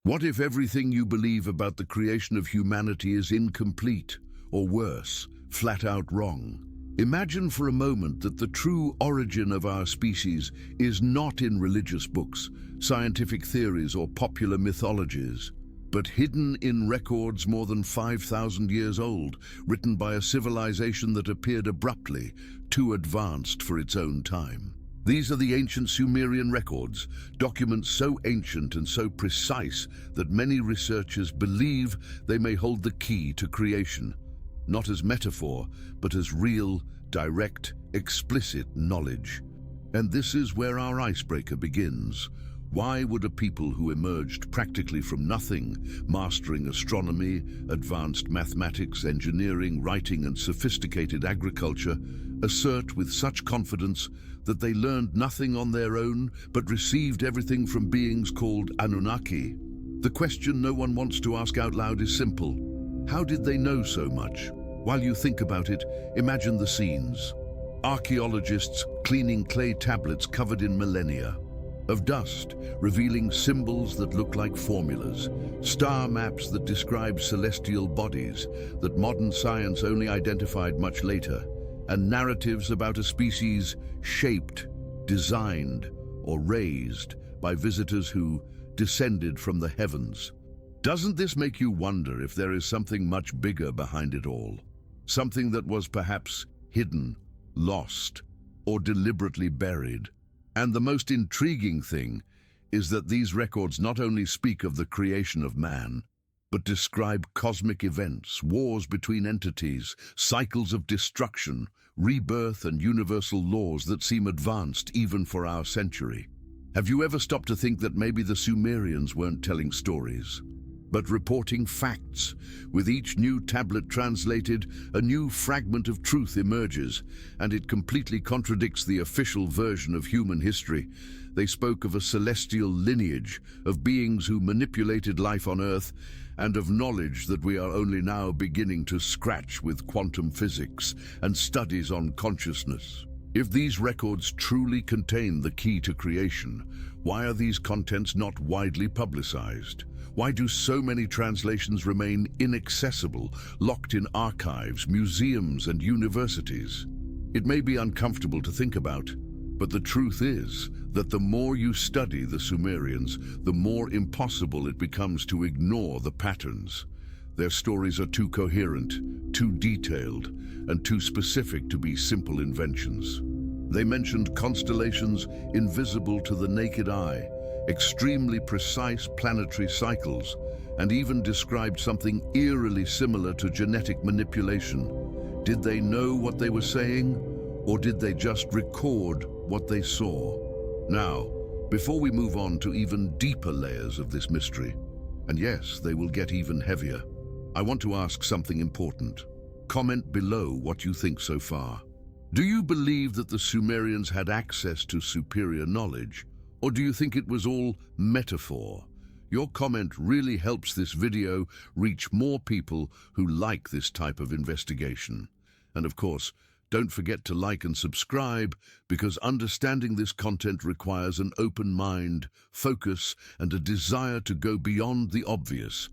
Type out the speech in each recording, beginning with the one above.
What if everything you believe about the creation of humanity is incomplete, or worse, flat out wrong? Imagine for a moment that the true origin of our species is not in religious books, scientific theories, or popular mythologies, but hidden in records more than 5,000 years old, written by a civilization that appeared abruptly, too advanced for its own time. These are the ancient Sumerian records, documents so ancient and so precise that many researchers believe they may hold the key to creation, not as metaphor, but as real, direct, explicit knowledge. And this is where our icebreaker begins. Why would a people who emerged practically from nothing, mastering astronomy, advanced mathematics, engineering, writing, and sophisticated agriculture, assert with such confidence that they learned nothing on their own but received everything from beings called Anunnaki? The question no one wants to ask out loud is simple. How did they know so much? While you think about it, imagine the scenes. Archaeologists cleaning clay tablets covered in millennia of dust, revealing symbols that look like formulas, star maps that describe celestial bodies that modern science only identified much later, and narratives about a species shaped, designed, or raised by visitors who descended from the heavens. Doesn't this make you wonder if there is something much bigger behind it all? Something that was perhaps hidden, lost, or deliberately buried? And the most intriguing thing is that these records not only speak of the creation of man, but describe cosmic events, wars between entities, cycles of destruction, rebirth, and universal laws that seem advanced even for our century. Have you ever stopped to think that maybe the Sumerians weren't telling stories, but reporting facts? With each new tablet translated, a new fragment of truth emerges, and it completely contradicts the official version of human history. They spoke of a celestial lineage, of beings who manipulated life on Earth, and of knowledge that we are only now beginning to scratch with quantum physics and studies on consciousness. If these records truly contain the key to creation, why are these contents not widely publicized? Why do so many translations remain inaccessible, locked in archives, museums, and universities? It may be uncomfortable to think about, but the truth is that the more you study the Sumerians, the more impossible it becomes to ignore the patterns. Their stories are too coherent, too detailed, and too specific to be simple inventions. They mentioned constellations invisible to the naked eye, extremely precise planetary cycles, and even described something eerily similar to genetic manipulation. Did they know what they were saying, or did they just record what they saw? Now, before we move on to even deeper layers of this mystery, and yes, they will get even heavier, I want to ask something important. Comment below what you think so far. Do you believe that the Sumerians had access to superior knowledge, or do you think it was all metaphor? Your comment really helps this video reach more people who like this type of investigation. And of course, don't forget to like and subscribe, because understanding this content requires an open mind, focus, and a desire to go beyond the obvious.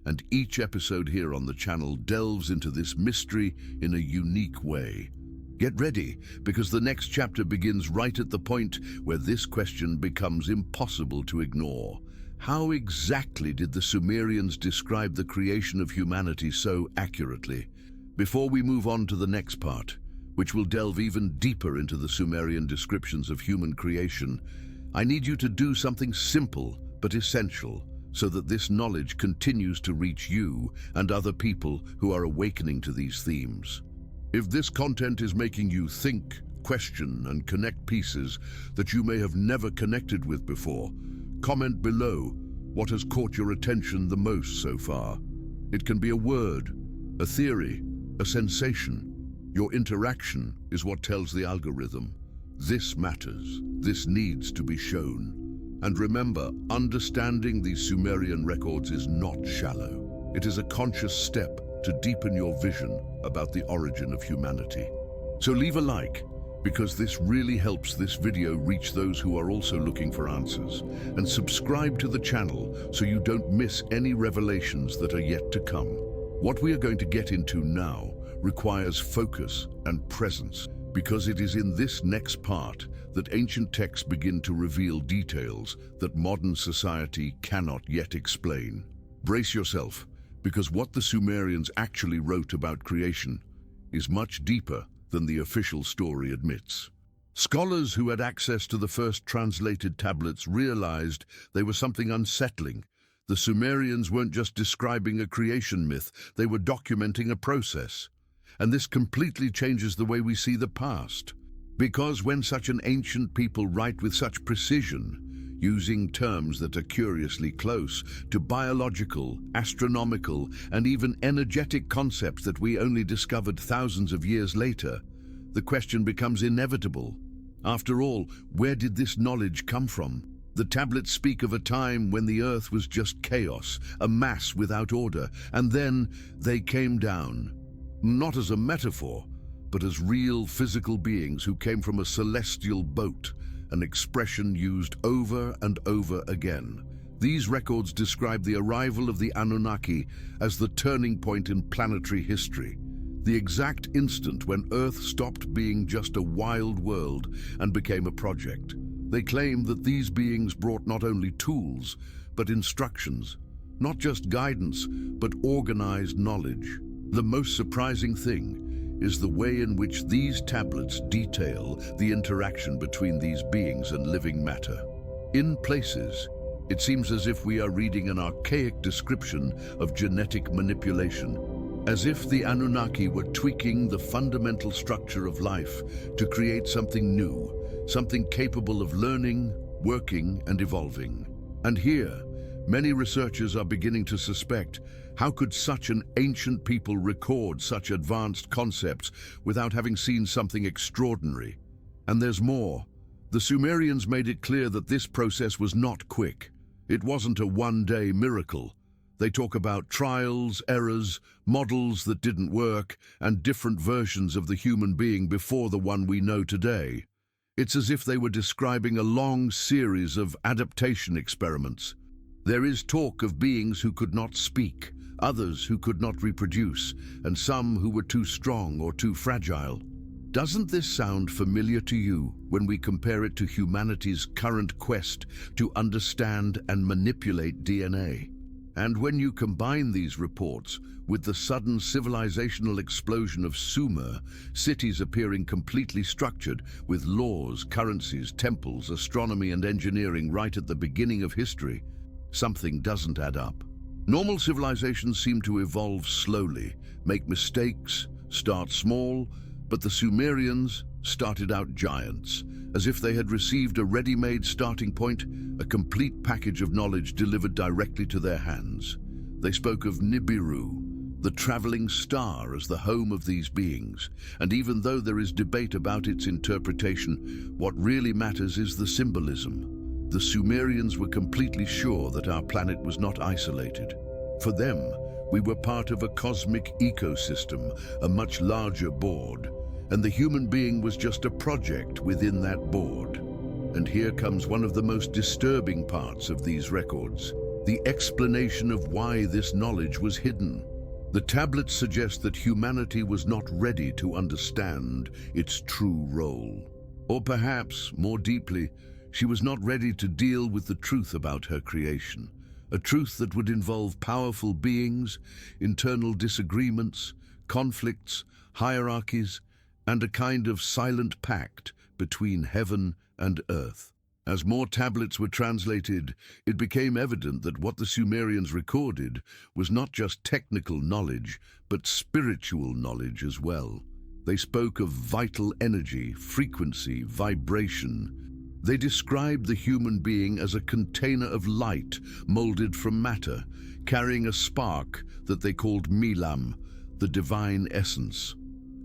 And each episode here on the channel delves into this mystery in a unique way. Get ready, because the next chapter begins right at the point where this question becomes impossible to ignore. How exactly did the Sumerians describe the creation of humanity so accurately? Before we move on to the next part, which will delve even deeper into the Sumerian descriptions of human creation, I need you to do something simple but essential, so that this knowledge continues to reach you and other people who are awakening to these themes. If this content is making you think, question, and connect pieces that you may have never connected with before, comment below what has caught your attention the most so far. It can be a word, a theory, a sensation. Your interaction is what tells the algorithm. This matters. This needs to be shown. And remember, understanding these Sumerian records is not shallow. It is a conscious step to deepen your vision about the origin of humanity. So leave a like, because this really helps this video reach those who are also looking for answers. And subscribe to the channel so you don't miss any revelations that are yet to come. What we are going to get into now requires focus and presence, because it is in this next part that ancient texts begin to reveal details that modern society cannot yet explain. Brace yourself, because what the Sumerians actually wrote about creation is much deeper than the official story admits. Scholars who had access to the first translated tablets realized they were something unsettling. The Sumerians weren't just describing a creation myth, they were documenting a process. And this completely changes the way we see the past. Because when such an ancient people write with such precision, using terms that are curiously close to biological, astronomical, and even energetic concepts that we only discovered thousands of years later, the question becomes inevitable. After all, where did this knowledge come from? The tablets speak of a time when the earth was just chaos, a mass without order, and then they came down. Not as a metaphor, but as real physical beings who came from a celestial boat, an expression used over and over again. These records describe the arrival of the Anunnaki as the turning point in planetary history, the exact instant when Earth stopped being just a wild world and became a project. They claim that these beings brought not only tools, but instructions, not just guidance, but organized knowledge. The most surprising thing is the way in which these tablets detail the interaction between these beings and living matter. In places, it seems as if we are reading an archaic description of genetic manipulation, as if the Anunnaki were tweaking the fundamental structure of life to create something new, something capable of learning, working, and evolving. And here, many researchers are beginning to suspect, how could such an ancient people record such advanced concepts without having seen something extraordinary? And there's more. The Sumerians made it clear that this process was not quick. It wasn't a one-day miracle. They talk about trials, errors, models that didn't work, and different versions of the human being before the one we know today. It's as if they were describing a long series of adaptation experiments. There is talk of beings who could not speak, others who could not reproduce, and some who were too strong or too fragile. Doesn't this sound familiar to you when we compare it to humanity's current quest to understand and manipulate DNA? And when you combine these reports with the sudden civilizational explosion of Sumer, cities appearing completely structured with laws, currencies, temples, astronomy, and engineering right at the beginning of history, something doesn't add up. Normal civilizations seem to evolve slowly, make mistakes, start small, but the Sumerians started out giants, as if they had received a ready-made starting point, a complete package of knowledge delivered directly to their hands. They spoke of Nibiru, the traveling star, as the home of these beings, and even though there is debate about its interpretation, what really matters is the symbolism. The Sumerians were completely sure that our planet was not isolated. For them, we were part of a cosmic ecosystem, a much larger board, and the human being was just a project within that board. And here comes one of the most disturbing parts of these records, the explanation of why this knowledge was hidden. The tablets suggest that humanity was not ready to understand its true role. Or perhaps, more deeply, she was not ready to deal with the truth about her creation, a truth that would involve powerful beings, internal disagreements, conflicts, hierarchies, and a kind of silent pact between heaven and earth. As more tablets were translated, it became evident that what the Sumerians recorded was not just technical knowledge, but spiritual knowledge as well. They spoke of vital energy, frequency, vibration. They described the human being as a container of light molded from matter, carrying a spark that they called Milam, the divine essence.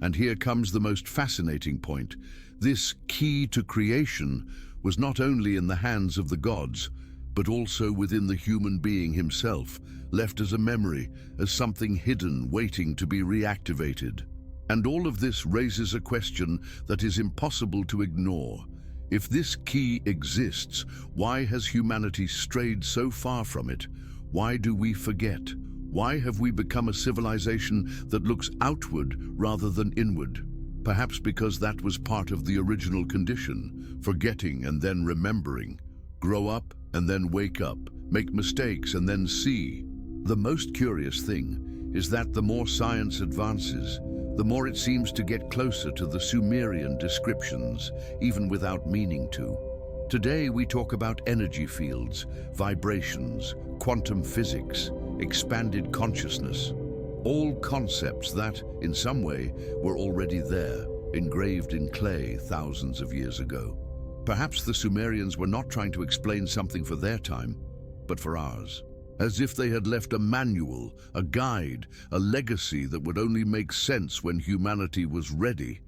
And here comes the most fascinating point. This key to creation was not only in the hands of the gods, but also within the human being himself, left as a memory, as something hidden waiting to be reactivated. And all of this raises a question that is impossible to ignore. If this key exists, why has humanity strayed so far from it? Why do we forget? Why have we become a civilization that looks outward rather than inward? Perhaps because that was part of the original condition, forgetting and then remembering, grow up and then wake up, make mistakes and then see. The most curious thing is that the more science advances, the more it seems to get closer to the Sumerian descriptions, even without meaning to. Today we talk about energy fields, vibrations, quantum physics, expanded consciousness. All concepts that, in some way, were already there, engraved in clay thousands of years ago. Perhaps the Sumerians were not trying to explain something for their time, but for ours. As if they had left a manual, a guide, a legacy that would only make sense when humanity was ready.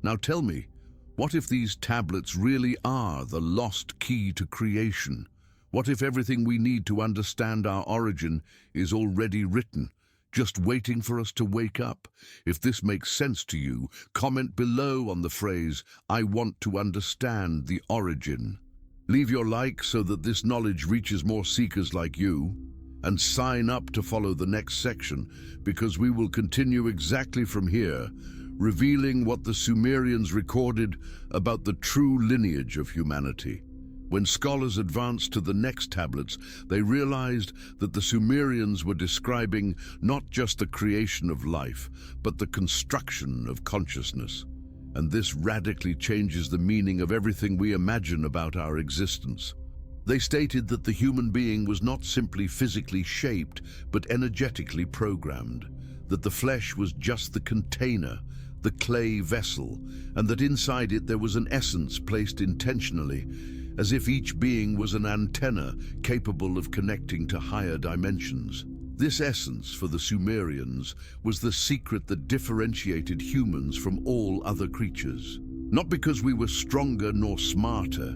Now tell me, what if these tablets really are the lost key to creation? What if everything we need to understand our origin is already written, just waiting for us to wake up? If this makes sense to you, comment below on the phrase, "I want to understand the origin." Leave your like so that this knowledge reaches more seekers like you. And sign up to follow the next section, because we will continue exactly from here, revealing what the Sumerians recorded about the true lineage of humanity. When scholars advanced to the next tablets, they realized that the Sumerians were describing not just the creation of life, but the construction of consciousness. And this radically changes the meaning of everything we imagine about our existence. They stated that the human being was not simply physically shaped, but energetically programmed, that the flesh was just the container, the clay vessel, and that inside it there was an essence placed intentionally, as if each being was an antenna capable of connecting to higher dimensions. This essence, for the Sumerians, was the secret that differentiated humans from all other creatures. Not because we were stronger nor smarter,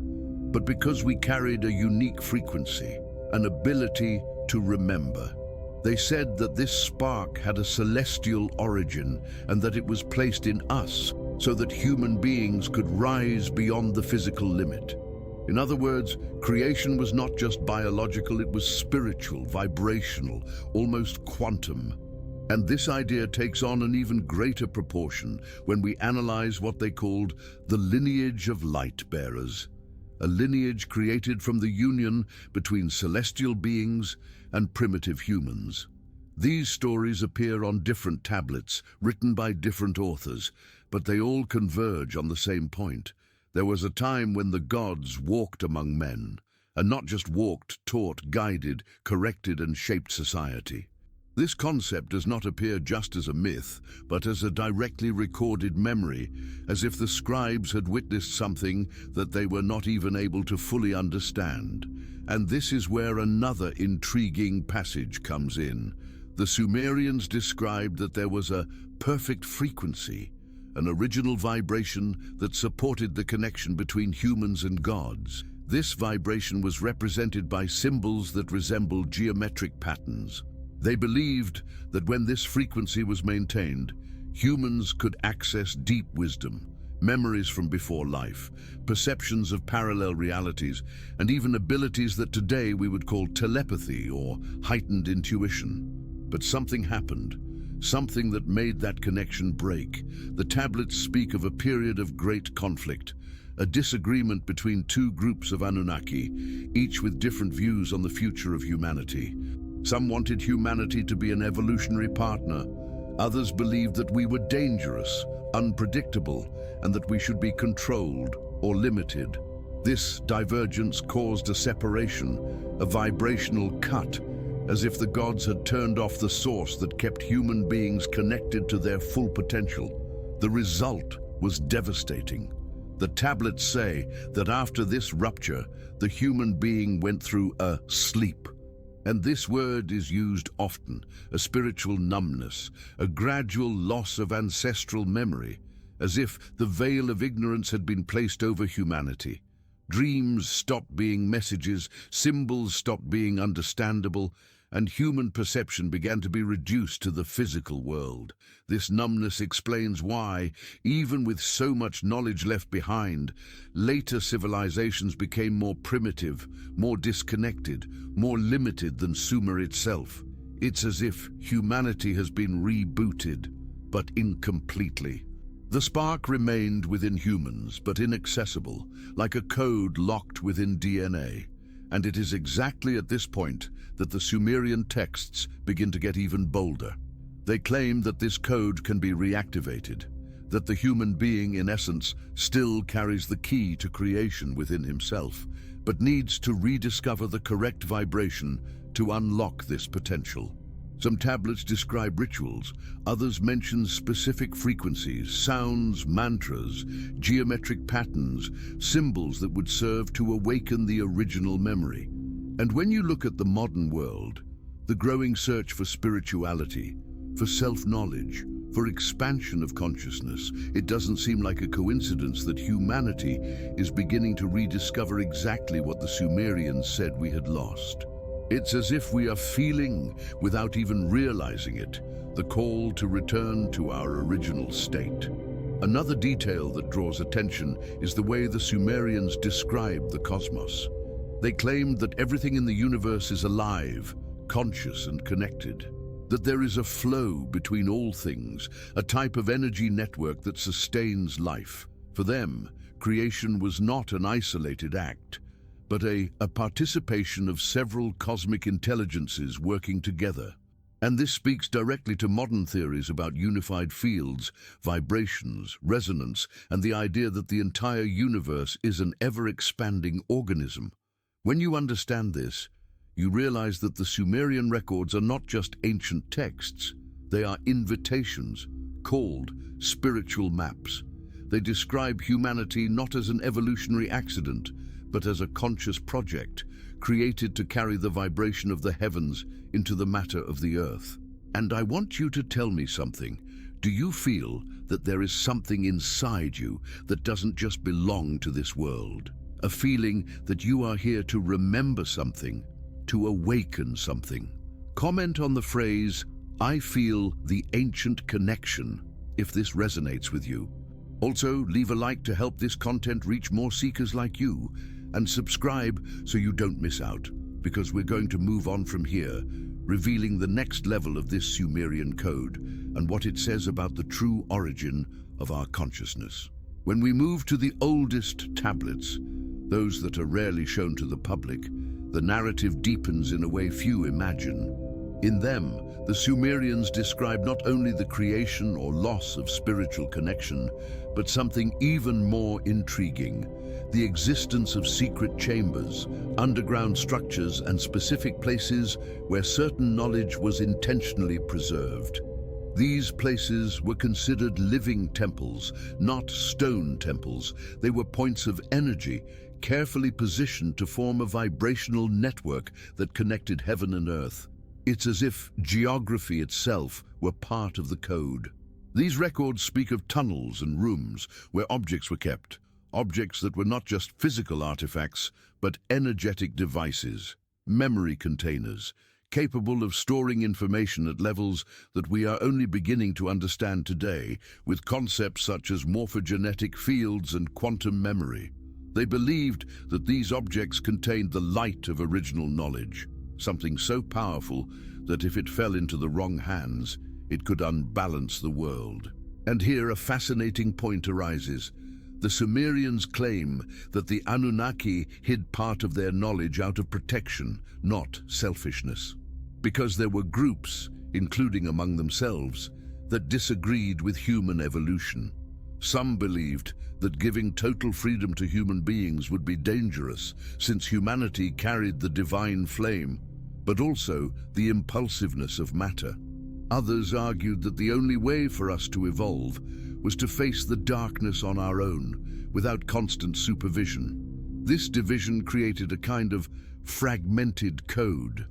but because we carried a unique frequency, an ability to remember. They said that this spark had a celestial origin and that it was placed in us so that human beings could rise beyond the physical limit. In other words, creation was not just biological, it was spiritual, vibrational, almost quantum. And this idea takes on an even greater proportion when we analyze what they called the lineage of light bearers. A lineage created from the union between celestial beings and primitive humans. These stories appear on different tablets, written by different authors, but they all converge on the same point. There was a time when the gods walked among men, and not just walked, taught, guided, corrected, and shaped society. This concept does not appear just as a myth, but as a directly recorded memory, as if the scribes had witnessed something that they were not even able to fully understand. And this is where another intriguing passage comes in. The Sumerians described that there was a perfect frequency, an original vibration that supported the connection between humans and gods. This vibration was represented by symbols that resembled geometric patterns. They believed that when this frequency was maintained, humans could access deep wisdom, memories from before life, perceptions of parallel realities, and even abilities that today we would call telepathy or heightened intuition. But something happened, something that made that connection break. The tablets speak of a period of great conflict, a disagreement between two groups of Anunnaki, each with different views on the future of humanity. Some wanted humanity to be an evolutionary partner. Others believed that we were dangerous, unpredictable, and that we should be controlled or limited. This divergence caused a separation, a vibrational cut, as if the gods had turned off the source that kept human beings connected to their full potential. The result was devastating. The tablets say that after this rupture, the human being went through a sleep. And this word is used often, a spiritual numbness, a gradual loss of ancestral memory, as if the veil of ignorance had been placed over humanity. Dreams stopped being messages, symbols stopped being understandable, and human perception began to be reduced to the physical world. This numbness explains why, even with so much knowledge left behind, later civilizations became more primitive, more disconnected, more limited than Sumer itself. It's as if humanity has been rebooted, but incompletely. The spark remained within humans, but inaccessible, like a code locked within DNA. And it is exactly at this point that the Sumerian texts begin to get even bolder. They claim that this code can be reactivated, that the human being, in essence, still carries the key to creation within himself, but needs to rediscover the correct vibration to unlock this potential. Some tablets describe rituals, others mention specific frequencies, sounds, mantras, geometric patterns, symbols that would serve to awaken the original memory. And when you look at the modern world, the growing search for spirituality, for self-knowledge, for expansion of consciousness, it doesn't seem like a coincidence that humanity is beginning to rediscover exactly what the Sumerians said we had lost. It's as if we are feeling, without even realizing it, the call to return to our original state. Another detail that draws attention is the way the Sumerians described the cosmos. They claimed that everything in the universe is alive, conscious and connected, that there is a flow between all things, a type of energy network that sustains life. For them, creation was not an isolated act, but a participation of several cosmic intelligences working together. And this speaks directly to modern theories about unified fields, vibrations, resonance, and the idea that the entire universe is an ever-expanding organism. When you understand this, you realize that the Sumerian records are not just ancient texts, they are invitations, called spiritual maps. They describe humanity not as an evolutionary accident, but as a conscious project, created to carry the vibration of the heavens into the matter of the earth. And I want you to tell me something. Do you feel that there is something inside you that doesn't just belong to this world? A feeling that you are here to remember something, to awaken something? Comment on the phrase, "I feel the ancient connection," if this resonates with you. Also, leave a like to help this content reach more seekers like you, and subscribe so you don't miss out, because we're going to move on from here, revealing the next level of this Sumerian code and what it says about the true origin of our consciousness. When we move to the oldest tablets, those that are rarely shown to the public, the narrative deepens in a way few imagine. In them, the Sumerians describe not only the creation or loss of spiritual connection, but something even more intriguing: the existence of secret chambers, underground structures, and specific places where certain knowledge was intentionally preserved. These places were considered living temples, not stone temples. They were points of energy, carefully positioned to form a vibrational network that connected heaven and earth. It's as if geography itself were part of the code. These records speak of tunnels and rooms where objects were kept, objects that were not just physical artifacts, but energetic devices, memory containers, capable of storing information at levels that we are only beginning to understand today, with concepts such as morphogenetic fields and quantum memory. They believed that these objects contained the light of original knowledge, something so powerful that if it fell into the wrong hands, it could unbalance the world. And here a fascinating point arises. The Sumerians claim that the Anunnaki hid part of their knowledge out of protection, not selfishness. Because there were groups, including among themselves, that disagreed with human evolution. Some believed that giving total freedom to human beings would be dangerous, since humanity carried the divine flame, but also the impulsiveness of matter. Others argued that the only way for us to evolve was to face the darkness on our own, without constant supervision. This division created a kind of fragmented code.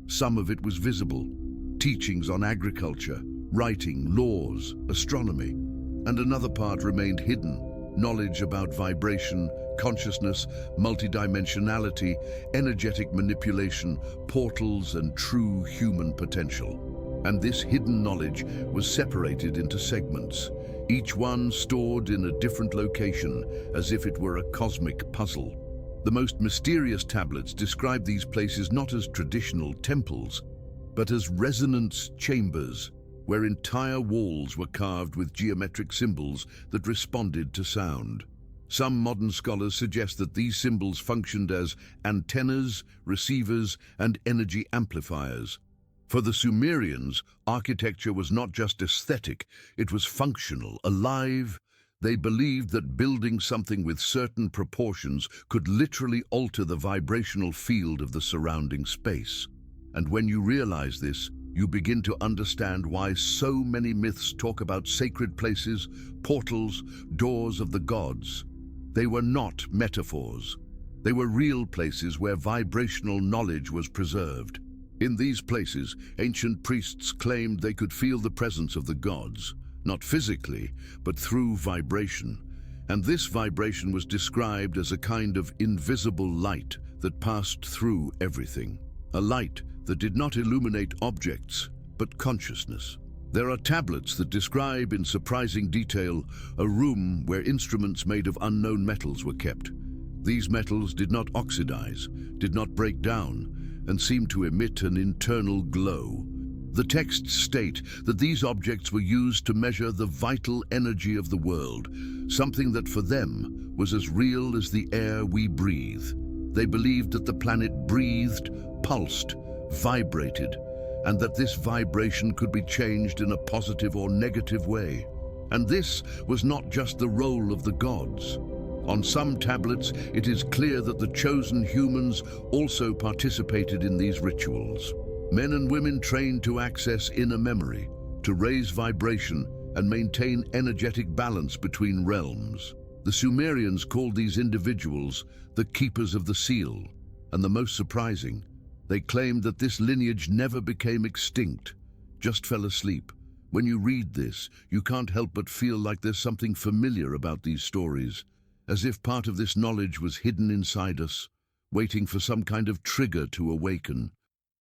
Some of it was visible: teachings on agriculture, writing, laws, astronomy, and another part remained hidden, knowledge about vibration, consciousness, multidimensionality, energetic manipulation, portals, and true human potential. And this hidden knowledge was separated into segments, each one stored in a different location, as if it were a cosmic puzzle. The most mysterious tablets describe these places not as traditional temples, but as resonance chambers, where entire walls were carved with geometric symbols that responded to sound. Some modern scholars suggest that these symbols functioned as antennas, receivers, and energy amplifiers. For the Sumerians, architecture was not just aesthetic, it was functional, alive. They believed that building something with certain proportions could literally alter the vibrational field of the surrounding space. And when you realize this, you begin to understand why so many myths talk about sacred places, portals, doors of the gods. They were not metaphors. They were real places where vibrational knowledge was preserved. In these places, ancient priests claimed they could feel the presence of the gods, not physically, but through vibration. And this vibration was described as a kind of invisible light that passed through everything. A light that did not illuminate objects, but consciousness. There are tablets that describe in surprising detail a room where instruments made of unknown metals were kept. These metals did not oxidize, did not break down, and seemed to emit an internal glow. The texts state that these objects were used to measure the vital energy of the world, something that for them was as real as the air we breathe. They believed that the planet breathed, pulsed, vibrated, and that this vibration could be changed in a positive or negative way. And this was not just the role of the gods. On some tablets, it is clear that the chosen humans also participated in these rituals. Men and women trained to access inner memory, to raise vibration and maintain energetic balance between realms. The Sumerians called these individuals the keepers of the seal, and the most surprising, they claimed that this lineage never became extinct, just fell asleep. When you read this, you can't help but feel like there's something familiar about these stories, as if part of this knowledge was hidden inside us, waiting for some kind of trigger to awaken.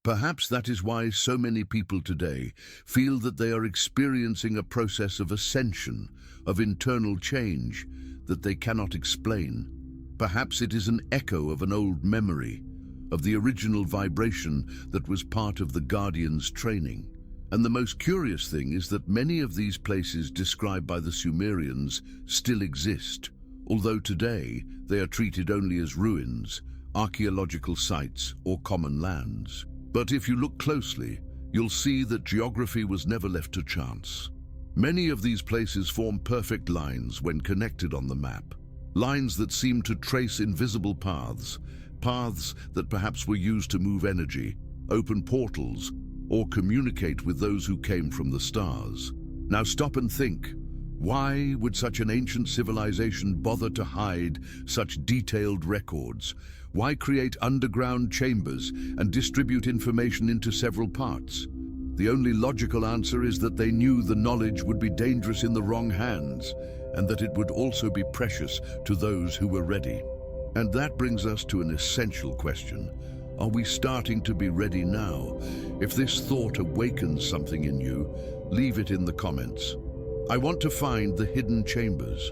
Perhaps that is why so many people today feel that they are experiencing a process of ascension, of internal change, that they cannot explain. Perhaps it is an echo of an old memory, of the original vibration that was part of the Guardian's training. And the most curious thing is that many of these places described by the Sumerians still exist, although today they are treated only as ruins, archaeological sites, or common lands. But if you look closely, you'll see that geography was never left to chance. Many of these places form perfect lines when connected on the map, lines that seem to trace invisible paths, paths that perhaps were used to move energy, open portals, or communicate with those who came from the stars. Now stop and think. Why would such an ancient civilization bother to hide such detailed records? Why create underground chambers and distribute information into several parts? The only logical answer is that they knew the knowledge would be dangerous in the wrong hands, and that it would also be precious to those who were ready. And that brings us to an essential question. Are we starting to be ready now? If this thought awakens something in you, leave it in the comments. I want to find the hidden chambers.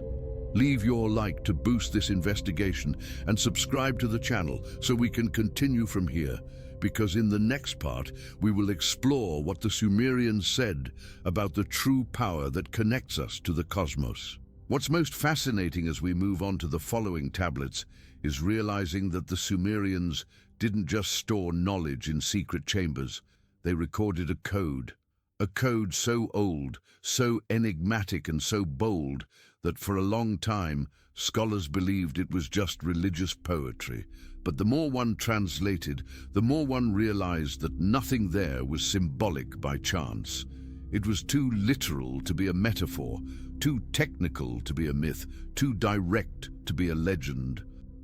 Leave your like to boost this investigation and subscribe to the channel so we can continue from here, because in the next part we will explore what the Sumerians said about the true power that connects us to the cosmos. What's most fascinating as we move on to the following tablets is realizing that the Sumerians didn't just store knowledge in secret chambers, they recorded a code so old, so enigmatic and so bold that for a long time scholars believed it was just religious poetry. But the more one translated, the more one realized that nothing there was symbolic by chance. It was too literal to be a metaphor, too technical to be a myth, too direct to be a legend.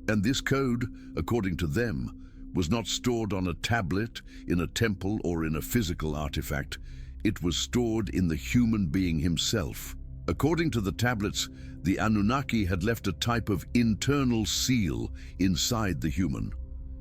And this code, according to them, was not stored on a tablet, in a temple, or in a physical artifact. It was stored in the human being himself. According to the tablets, the Anunnaki had left a type of internal seal inside the human,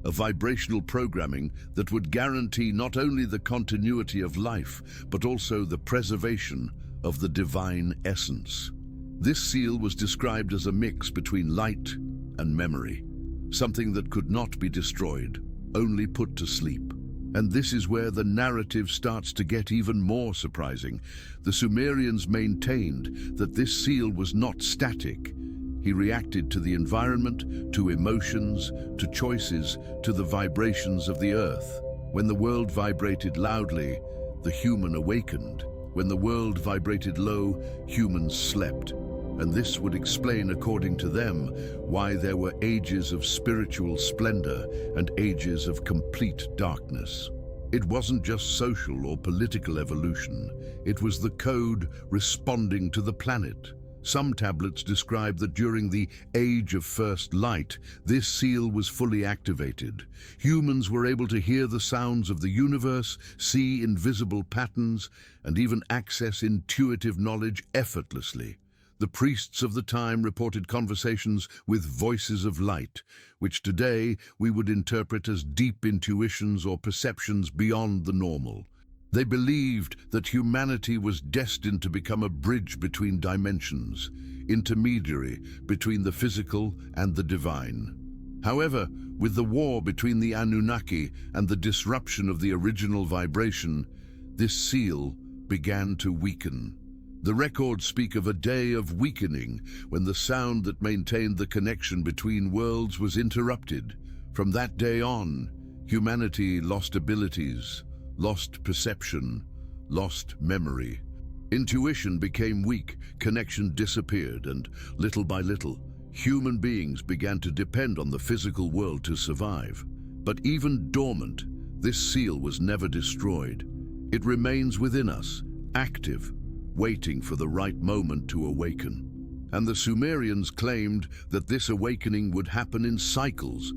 a vibrational programming that would guarantee not only the continuity of life, but also the preservation of the divine essence. This seal was described as a mix between light and memory, something that could not be destroyed, only put to sleep. And this is where the narrative starts to get even more surprising. The Sumerians maintained that this seal was not static. He reacted to the environment, to emotions, to choices, to the vibrations of the earth. When the world vibrated loudly, the human awakened. When the world vibrated low, humans slept. And this would explain, according to them, why there were ages of spiritual splendor and ages of complete darkness. It wasn't just social or political evolution, it was the code responding to the planet. Some tablets describe that during the Age of First Light, this seal was fully activated. Humans were able to hear the sounds of the universe, see invisible patterns, and even access intuitive knowledge effortlessly. The priests of the time reported conversations with voices of light, which today we would interpret as deep intuitions or perceptions beyond the normal. They believed that humanity was destined to become a bridge between dimensions, intermediary between the physical and the divine. However, with the war between the Anunnaki and the disruption of the original vibration, this seal began to weaken. The records speak of a day of weakening when the sound that maintained the connection between worlds was interrupted. From that day on, humanity lost abilities, lost perception, lost memory. Intuition became weak, connection disappeared, and little by little, human beings began to depend on the physical world to survive. But even dormant, this seal was never destroyed. It remains within us, active, waiting for the right moment to awaken. And the Sumerians claimed that this awakening would happen in cycles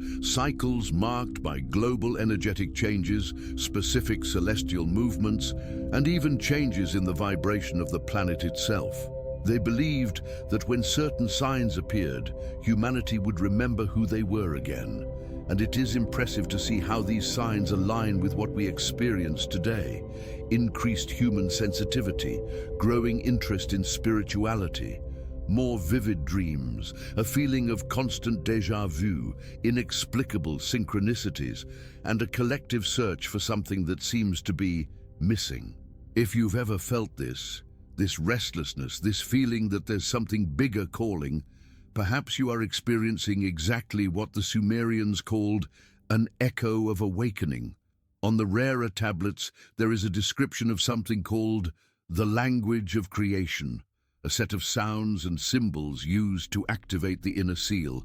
marked by global energetic changes, specific celestial movements, and even changes in the vibration of the planet itself. They believed that when certain signs appeared, humanity would remember who they were again. And it is impressive to see how these signs align with what we experience today. Increased human sensitivity, growing interest in spirituality, more vivid dreams, a feeling of constant déjà vu, inexplicable synchronicities, and a collective search for something that seems to be missing. If you've ever felt this restlessness, this feeling that there's something bigger calling, perhaps you are experiencing exactly what the Sumerians called an echo of awakening. On the rarer tablets, there is a description of something called the language of creation, a set of sounds and symbols used to activate the inner seal.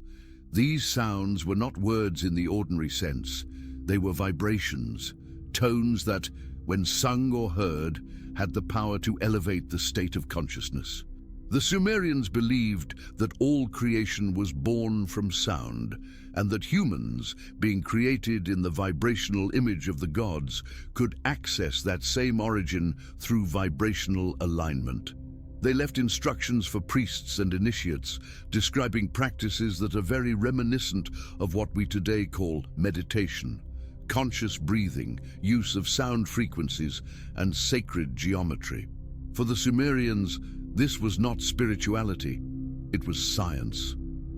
These sounds were not words in the ordinary sense. They were vibrations, tones that, when sung or heard, had the power to elevate the state of consciousness. The Sumerians believed that all creation was born from sound, and that humans, being created in the vibrational image of the gods, could access that same origin through vibrational alignment. They left instructions for priests and initiates, describing practices that are very reminiscent of what we today call meditation, conscious breathing, use of sound frequencies, and sacred geometry. For the Sumerians, this was not spirituality, it was science.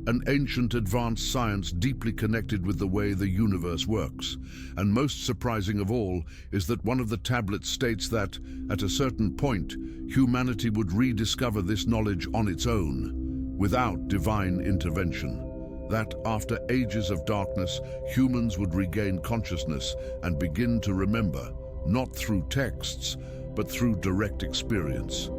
An ancient advanced science deeply connected with the way the universe works. And most surprising of all is that one of the tablets states that, at a certain point, humanity would rediscover this knowledge on its own, without divine intervention. That after ages of darkness, humans would regain consciousness and begin to remember, not through texts, but through direct experience.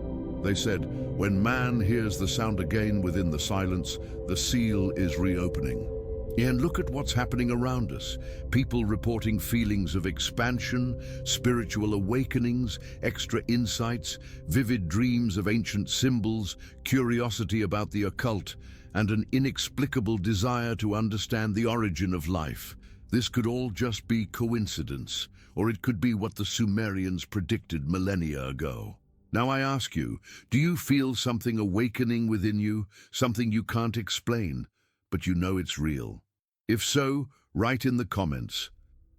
They said, when man hears the sound again within the silence, the seal is reopening. And look at what's happening around us. People reporting feelings of expansion, spiritual awakenings, extra insights, vivid dreams of ancient symbols, curiosity about the occult, and an inexplicable desire to understand the origin of life. This could all just be coincidence, or it could be what the Sumerians predicted millennia ago. Now I ask you, do you feel something awakening within you, something you can't explain, but you know it's real? If so, write in the comments,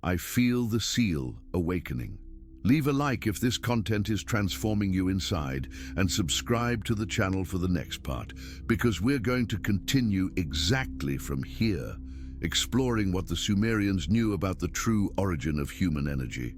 "I feel the seal awakening." Leave a like if this content is transforming you inside, and subscribe to the channel for the next part, because we're going to continue exactly from here, exploring what the Sumerians knew about the true origin of human energy.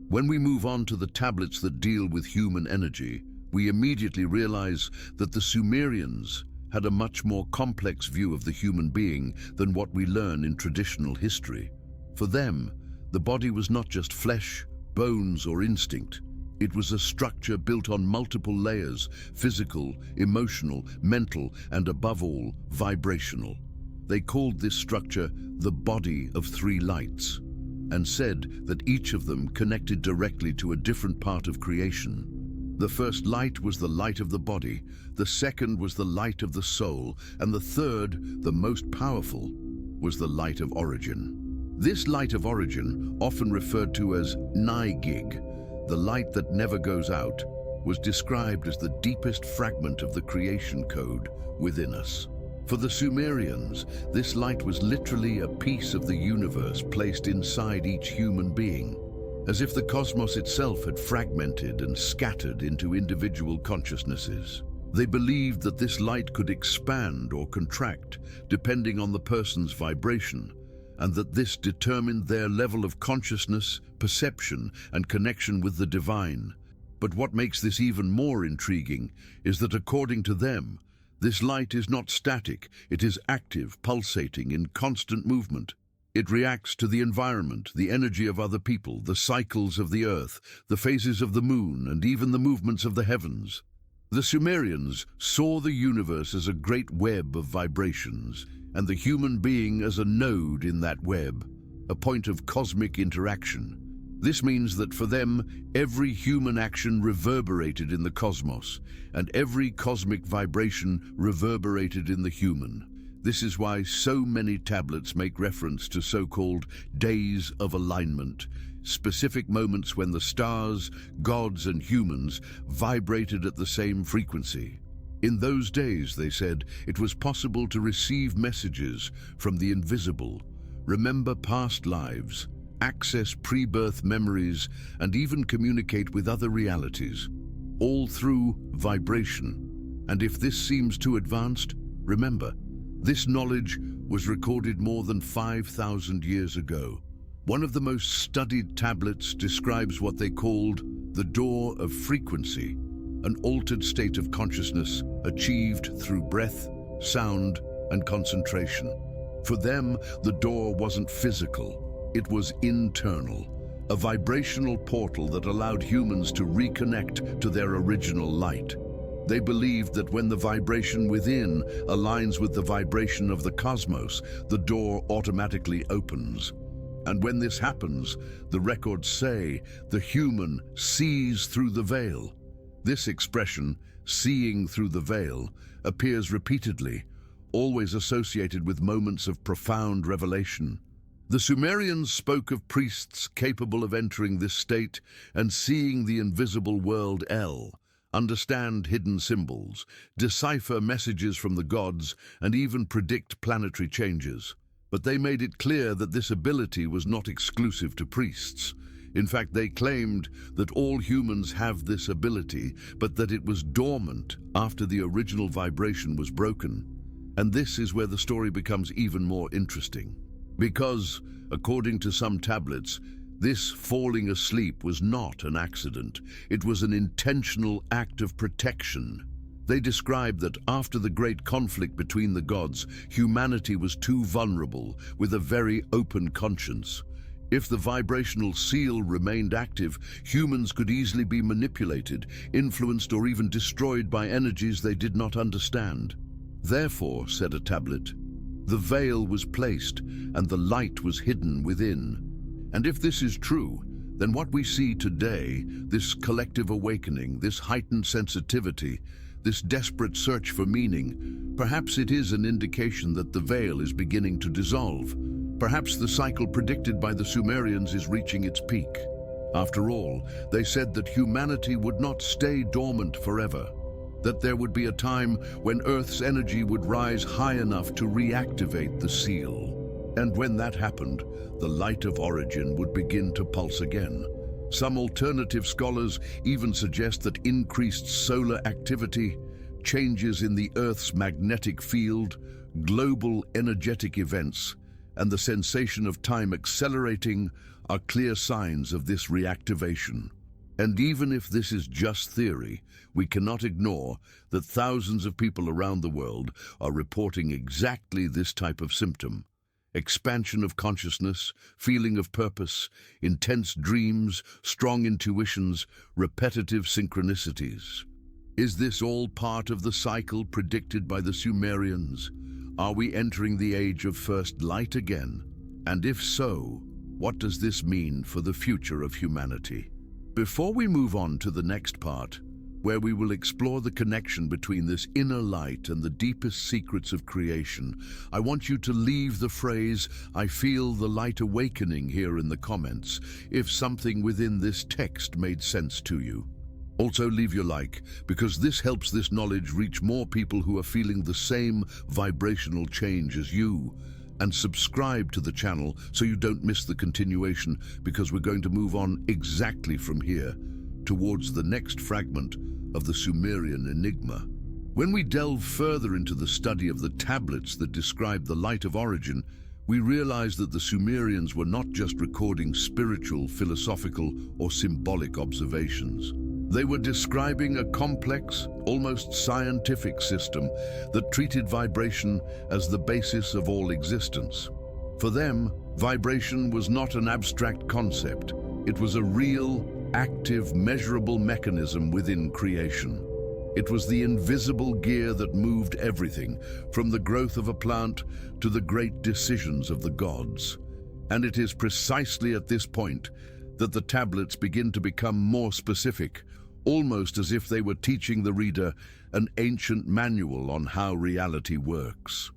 When we move on to the tablets that deal with human energy, we immediately realize that the Sumerians had a much more complex view of the human being than what we learn in traditional history. For them, the body was not just flesh, bones, or instinct. It was a structure built on multiple layers: physical, emotional, mental, and above all, vibrational. They called this structure the body of three lights, and said that each of them connected directly to a different part of creation. The first light was the light of the body, the second was the light of the soul, and the third, the most powerful, was the light of origin. This light of origin, often referred to as Nigig, the light that never goes out, was described as the deepest fragment of the creation code within us. For the Sumerians, this light was literally a piece of the universe placed inside each human being, as if the cosmos itself had fragmented and scattered into individual consciousnesses. They believed that this light could expand or contract depending on the person's vibration, and that this determined their level of consciousness, perception, and connection with the divine. But what makes this even more intriguing is that, according to them, this light is not static, it is active, pulsating, in constant movement. It reacts to the environment, the energy of other people, the cycles of the earth, the phases of the moon, and even the movements of the heavens. The Sumerians saw the universe as a great web of vibrations, and the human being as a node in that web, a point of cosmic interaction. This means that for them, every human action reverberated in the cosmos, and every cosmic vibration reverberated in the human. This is why so many tablets make reference to so-called days of alignment, specific moments when the stars, gods, and humans vibrated at the same frequency. In those days, they said, it was possible to receive messages from the invisible, remember past lives, access pre-birth memories, and even communicate with other realities, all through vibration. And if this seems too advanced, remember, this knowledge was recorded more than 5,000 years ago. One of the most studied tablets describes what they called the door of frequency, an altered state of consciousness achieved through breath, sound, and concentration. For them, the door wasn't physical. It was internal, a vibrational portal that allowed humans to reconnect to their original light. They believed that when the vibration within aligns with the vibration of the cosmos, the door automatically opens. And when this happens, the records say, the human sees through the veil. This expression, seeing through the veil, appears repeatedly, always associated with moments of profound revelation. The Sumerians spoke of priests capable of entering this state and seeing the invisible world understand hidden symbols, decipher messages from the gods, and even predict planetary changes. But they made it clear that this ability was not exclusive to priests. In fact, they claimed that all humans have this ability, but that it was dormant after the original vibration was broken. And this is where the story becomes even more interesting. Because, according to some tablets, this falling asleep was not an accident. It was an intentional act of protection. They described that after the great conflict between the gods, humanity was too vulnerable, with a very open conscience. If the vibrational seal remained active, humans could easily be manipulated, influenced, or even destroyed by energies they did not understand. Therefore, said a tablet, the veil was placed and the light was hidden within. And if this is true, then what we see today, this collective awakening, this heightened sensitivity, this desperate search for meaning, perhaps it is an indication that the veil is beginning to dissolve. Perhaps the cycle predicted by the Sumerians is reaching its peak. After all, they said that humanity would not stay dormant forever, that there would be a time when Earth's energy would rise high enough to reactivate the seal. And when that happened, the light of origin would begin to pulse again. Some alternative scholars even suggest that increased solar activity, changes in the Earth's magnetic field, global energetic events, and the sensation of time accelerating are clear signs of this reactivation. And even if this is just theory, we cannot ignore that thousands of people around the world are reporting exactly this type of symptom. Expansion of consciousness, feeling of purpose, intense dreams, strong intuitions, repetitive synchronicities. Is this all part of the cycle predicted by the Sumerians? Are we entering the age of first light again? And if so, what does this mean for the future of humanity? Before we move on to the next part, where we will explore the connection between this inner light and the deepest secrets of creation, I want you to leave the phrase, "I feel the light awakening," here in the comments, if something within this text made sense to you. Also leave your like, because this helps this knowledge reach more people who are feeling the same vibrational change as you. And subscribe to the channel so you don't miss the continuation, because we're going to move on exactly from here towards the next fragment of the Sumerian enigma. When we delve further into the study of the tablets that describe the light of origin, we realize that the Sumerians were not just recording spiritual, philosophical, or symbolic observations. They were describing a complex, almost scientific system that treated vibration as the basis of all existence. For them, vibration was not an abstract concept. It was a real, active, measurable mechanism within creation. It was the invisible gear that moved everything, from the growth of a plant to the great decisions of the gods. And it is precisely at this point that the tablets begin to become more specific, almost as if they were teaching the reader an ancient manual on how reality works.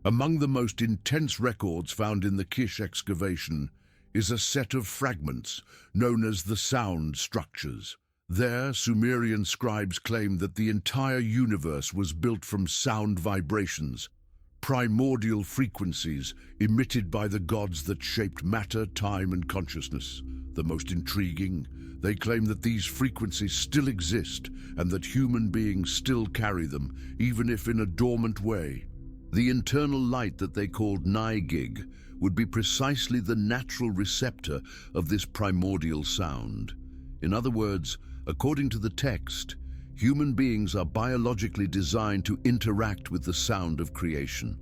Among the most intense records found in the Kish excavation is a set of fragments known as the sound structures. There, Sumerian scribes claim that the entire universe was built from sound vibrations, primordial frequencies emitted by the gods that shaped matter, time, and consciousness. The most intriguing, they claim that these frequencies still exist and that human beings still carry them, even if in a dormant way. The internal light that they called Nigig would be precisely the natural receptor of this primordial sound. In other words, according to the text, human beings are biologically designed to interact with the sound of creation.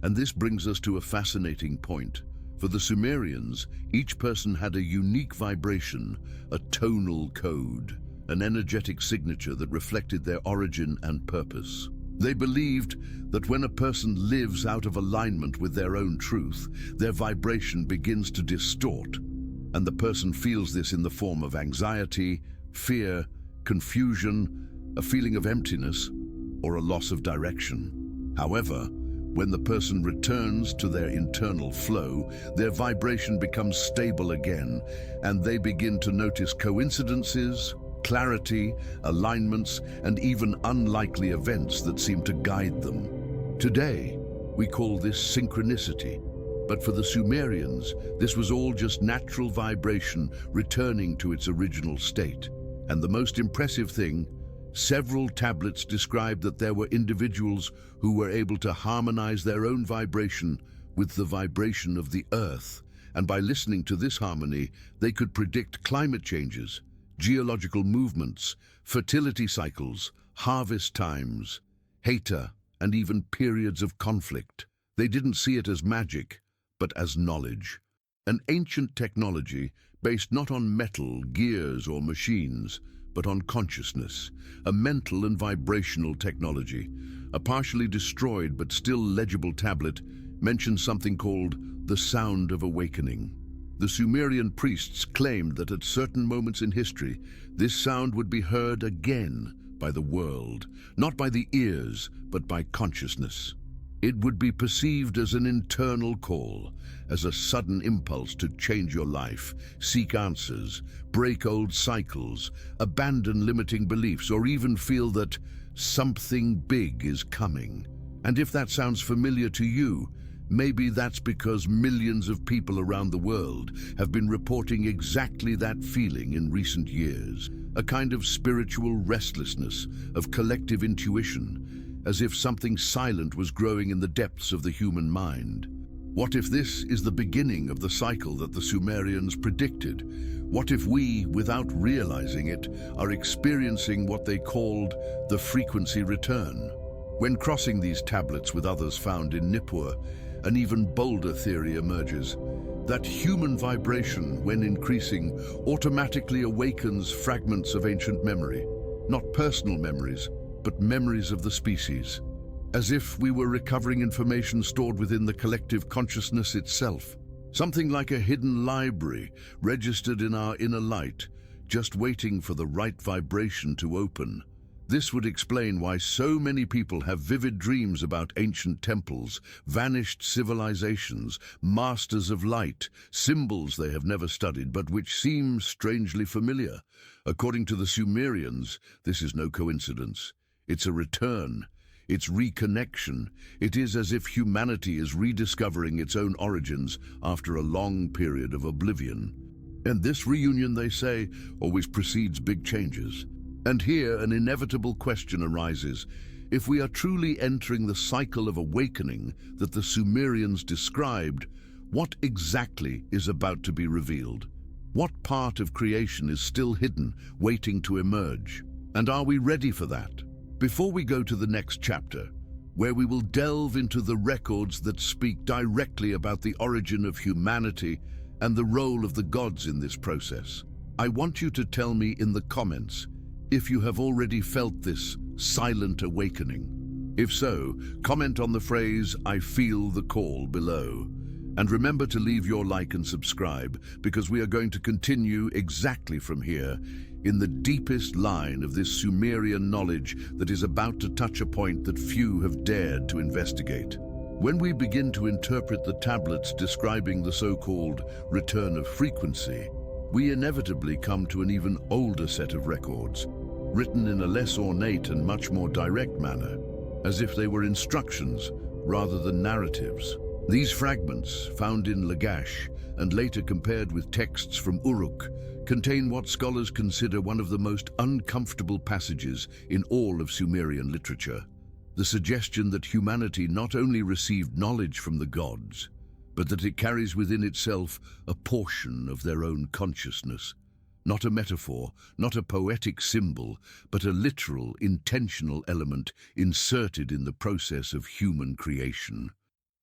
And this brings us to a fascinating point. For the Sumerians, each person had a unique vibration, a tonal code, an energetic signature that reflected their origin and purpose. They believed that when a person lives out of alignment with their own truth, their vibration begins to distort, and the person feels this in the form of anxiety, fear, confusion, a feeling of emptiness, or a loss of direction. However, when the person returns to their internal flow, their vibration becomes stable again, and they begin to notice coincidences, clarity, alignments, and even unlikely events that seem to guide them. Today, we call this synchronicity, but for the Sumerians, this was all just natural vibration returning to its original state. And the most impressive thing, several tablets describe that there were individuals who were able to harmonize their own vibration with the vibration of the earth, and by listening to this harmony, they could predict climate changes, geological movements, fertility cycles, harvest times, heta, and even periods of conflict. They didn't see it as magic, but as knowledge. An ancient technology based not on metal, gears, or machines, but on consciousness, a mental and vibrational technology. A partially destroyed but still legible tablet mentions something called the sound of awakening. The Sumerian priests claimed that at certain moments in history, this sound would be heard again by the world, not by the ears, but by consciousness. It would be perceived as an internal call, as a sudden impulse to change your life, seek answers, break old cycles, abandon limiting beliefs, or even feel that something big is coming. And if that sounds familiar to you, maybe that's because millions of people around the world have been reporting exactly that feeling in recent years, a kind of spiritual restlessness, of collective intuition, as if something silent was growing in the depths of the human mind. What if this is the beginning of the cycle that the Sumerians predicted? What if we, without realizing it, are experiencing what they called the frequency return? When crossing these tablets with others found in Nippur, an even bolder theory emerges: that human vibration, when increasing, automatically awakens fragments of ancient memory, not personal memories, but memories of the species, as if we were recovering information stored within the collective consciousness itself. Something like a hidden library registered in our inner light, just waiting for the right vibration to open. This would explain why so many people have vivid dreams about ancient temples, vanished civilizations, masters of light, symbols they have never studied but which seem strangely familiar. According to the Sumerians, this is no coincidence. It's a return. It's reconnection. It is as if humanity is rediscovering its own origins after a long period of oblivion. And this reunion, they say, always precedes big changes. And here an inevitable question arises. If we are truly entering the cycle of awakening that the Sumerians described, what exactly is about to be revealed? What part of creation is still hidden, waiting to emerge? And are we ready for that? Before we go to the next chapter, where we will delve into the records that speak directly about the origin of humanity and the role of the gods in this process, I want you to tell me in the comments if you have already felt this silent awakening. If so, comment on the phrase "I feel the call" below. And remember to leave your like and subscribe, because we are going to continue exactly from here, in the deepest line of this Sumerian knowledge that is about to touch a point that few have dared to investigate. When we begin to interpret the tablets describing the so-called return of frequency, we inevitably come to an even older set of records, written in a less ornate and much more direct manner, as if they were instructions rather than narratives. These fragments, found in Lagash and later compared with texts from Uruk, contain what scholars consider one of the most uncomfortable passages in all of Sumerian literature: the suggestion that humanity not only received knowledge from the gods, but that it carries within itself a portion of their own consciousness. Not a metaphor, not a poetic symbol, but a literal, intentional element inserted in the process of human creation.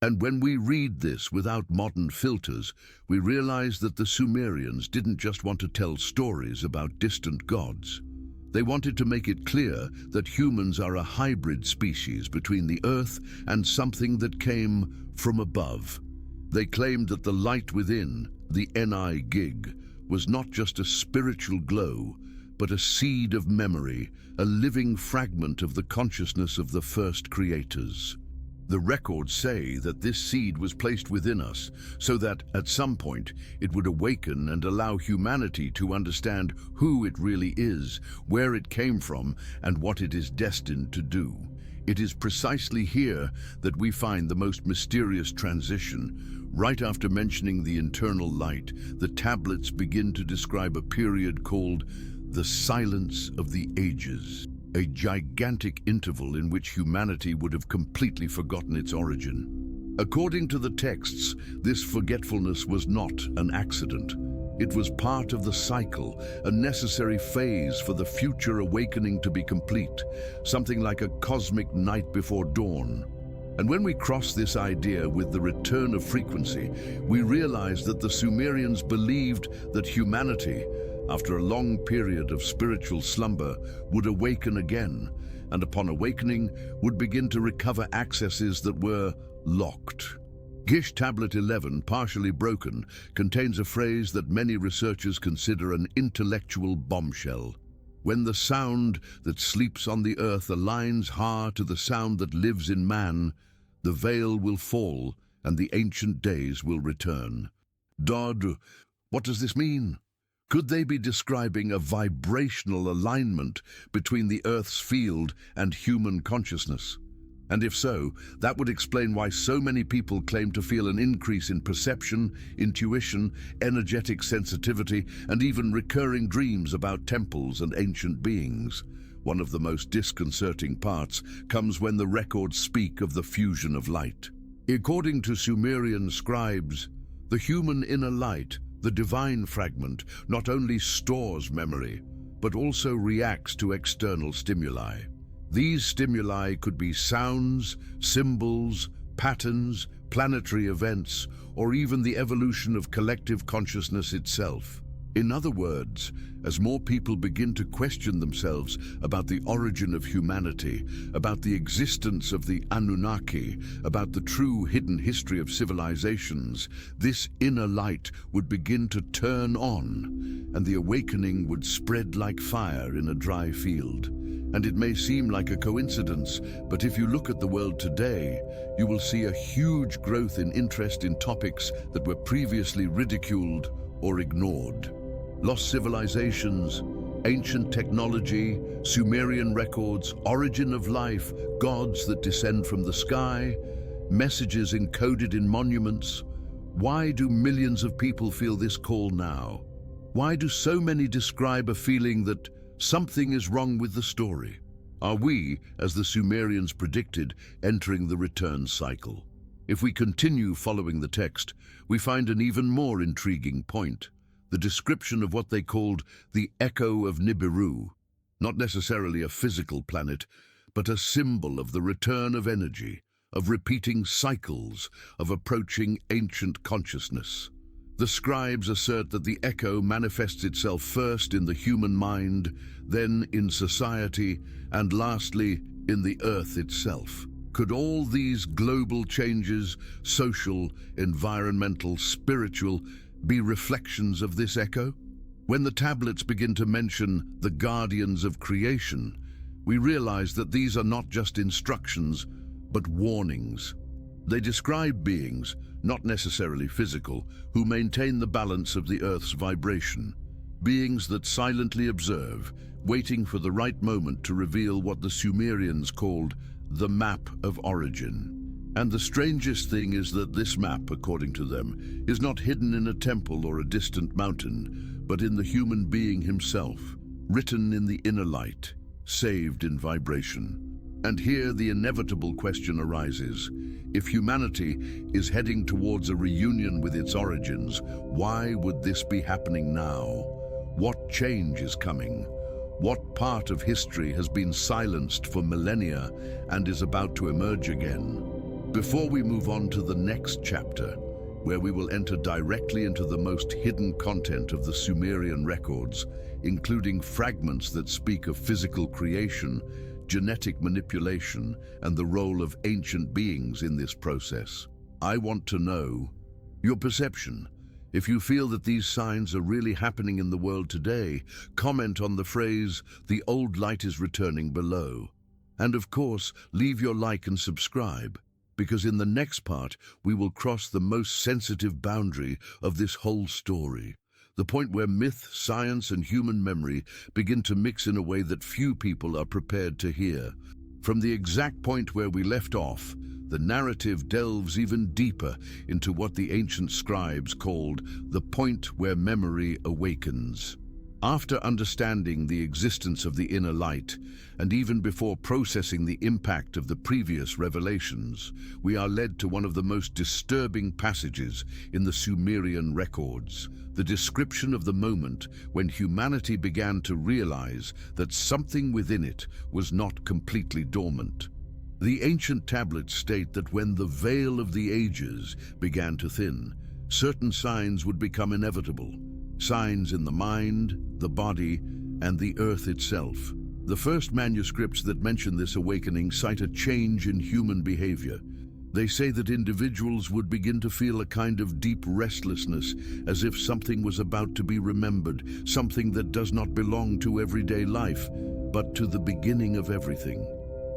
And when we read this without modern filters, we realize that the Sumerians didn't just want to tell stories about distant gods. They wanted to make it clear that humans are a hybrid species between the earth and something that came from above. They claimed that the light within, the Ni-Gig, was not just a spiritual glow, but a seed of memory, a living fragment of the consciousness of the first creators. The records say that this seed was placed within us so that, at some point, it would awaken and allow humanity to understand who it really is, where it came from, and what it is destined to do. It is precisely here that we find the most mysterious transition. Right after mentioning the internal light, the tablets begin to describe a period called the Silence of the Ages, a gigantic interval in which humanity would have completely forgotten its origin. According to the texts, this forgetfulness was not an accident. It was part of the cycle, a necessary phase for the future awakening to be complete, something like a cosmic night before dawn. And when we cross this idea with the return of frequency, we realize that the Sumerians believed that humanity, after a long period of spiritual slumber, would awaken again, and upon awakening would begin to recover accesses that were locked. Gish Tablet 11, partially broken, contains a phrase that many researchers consider an intellectual bombshell. When the sound that sleeps on the earth aligns to the sound that lives in man, the veil will fall and the ancient days will return. Dodd, what does this mean? Could they be describing a vibrational alignment between the Earth's field and human consciousness? And if so, that would explain why so many people claim to feel an increase in perception, intuition, energetic sensitivity, and even recurring dreams about temples and ancient beings. One of the most disconcerting parts comes when the records speak of the fusion of light. According to Sumerian scribes, the human inner light, the divine fragment, not only stores memory, but also reacts to external stimuli. These stimuli could be sounds, symbols, patterns, planetary events, or even the evolution of collective consciousness itself. In other words, as more people begin to question themselves about the origin of humanity, about the existence of the Anunnaki, about the true hidden history of civilizations, this inner light would begin to turn on, and the awakening would spread like fire in a dry field. And it may seem like a coincidence, but if you look at the world today, you will see a huge growth in interest in topics that were previously ridiculed or ignored. Lost civilizations, ancient technology, Sumerian records, origin of life, gods that descend from the sky, messages encoded in monuments. Why do millions of people feel this call now? Why do so many describe a feeling that something is wrong with the story? Are we, as the Sumerians predicted, entering the return cycle? If we continue following the text, we find an even more intriguing point: the description of what they called the Echo of Nibiru, not necessarily a physical planet, but a symbol of the return of energy, of repeating cycles, of approaching ancient consciousness. The scribes assert that the echo manifests itself first in the human mind, then in society, and lastly in the earth itself. Could all these global changes, social, environmental, spiritual, be reflections of this echo? When the tablets begin to mention the guardians of creation, we realize that these are not just instructions, but warnings. They describe beings, not necessarily physical, who maintain the balance of the Earth's vibration. Beings that silently observe, waiting for the right moment to reveal what the Sumerians called the map of origin. And the strangest thing is that this map, according to them, is not hidden in a temple or a distant mountain, but in the human being himself, written in the inner light, saved in vibration. And here the inevitable question arises: if humanity is heading towards a reunion with its origins, why would this be happening now? What change is coming? What part of history has been silenced for millennia and is about to emerge again? Before we move on to the next chapter, where we will enter directly into the most hidden content of the Sumerian records, including fragments that speak of physical creation, genetic manipulation, and the role of ancient beings in this process, I want to know your perception. If you feel that these signs are really happening in the world today, comment on the phrase, "The old light is returning," below. And of course, leave your like and subscribe, because in the next part, we will cross the most sensitive boundary of this whole story. The point where myth, science, and human memory begin to mix in a way that few people are prepared to hear. From the exact point where we left off, the narrative delves even deeper into what the ancient scribes called the point where memory awakens. After understanding the existence of the inner light, and even before processing the impact of the previous revelations, we are led to one of the most disturbing passages in the Sumerian records, the description of the moment when humanity began to realize that something within it was not completely dormant. The ancient tablets state that when the veil of the ages began to thin, certain signs would become inevitable. Signs in the mind, the body, and the earth itself. The first manuscripts that mention this awakening cite a change in human behavior. They say that individuals would begin to feel a kind of deep restlessness, as if something was about to be remembered, something that does not belong to everyday life, but to the beginning of everything.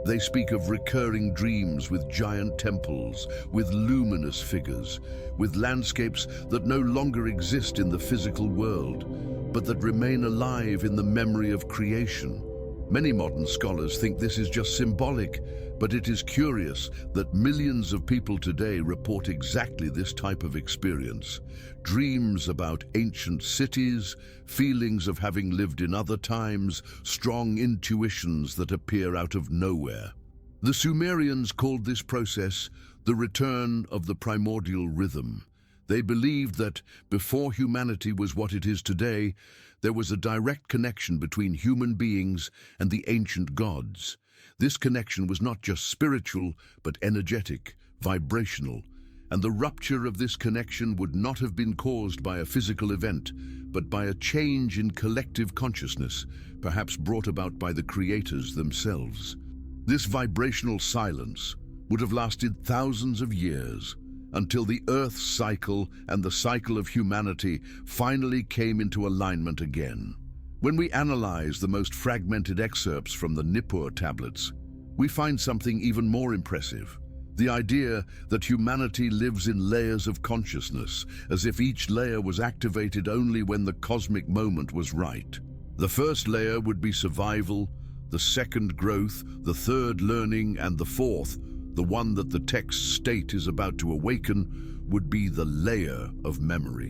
They speak of recurring dreams with giant temples, with luminous figures, with landscapes that no longer exist in the physical world, but that remain alive in the memory of creation. Many modern scholars think this is just symbolic, but it is curious that millions of people today report exactly this type of experience. Dreams about ancient cities, feelings of having lived in other times, strong intuitions that appear out of nowhere. The Sumerians called this process the return of the primordial rhythm. They believed that before humanity was what it is today, there was a direct connection between human beings and the ancient gods. This connection was not just spiritual, but energetic, vibrational, and the rupture of this connection would not have been caused by a physical event, but by a change in collective consciousness, perhaps brought about by the creators themselves. This vibrational silence would have lasted thousands of years, until the Earth's cycle and the cycle of humanity finally came into alignment again. When we analyze the most fragmented excerpts from the Nippur tablets, we find something even more impressive. The idea that humanity lives in layers of consciousness, as if each layer was activated only when the cosmic moment was right. The first layer would be survival, the second growth, the third learning, and the fourth, the one that the text state is about to awaken, would be the layer of memory.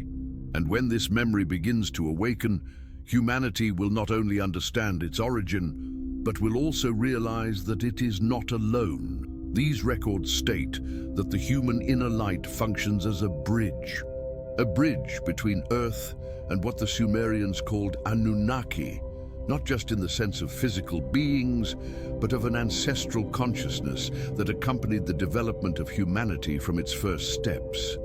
And when this memory begins to awaken, humanity will not only understand its origin, but will also realize that it is not alone. These records state that the human inner light functions as a bridge between Earth and what the Sumerians called Anunnaki, not just in the sense of physical beings, but of an ancestral consciousness that accompanied the development of humanity from its first steps.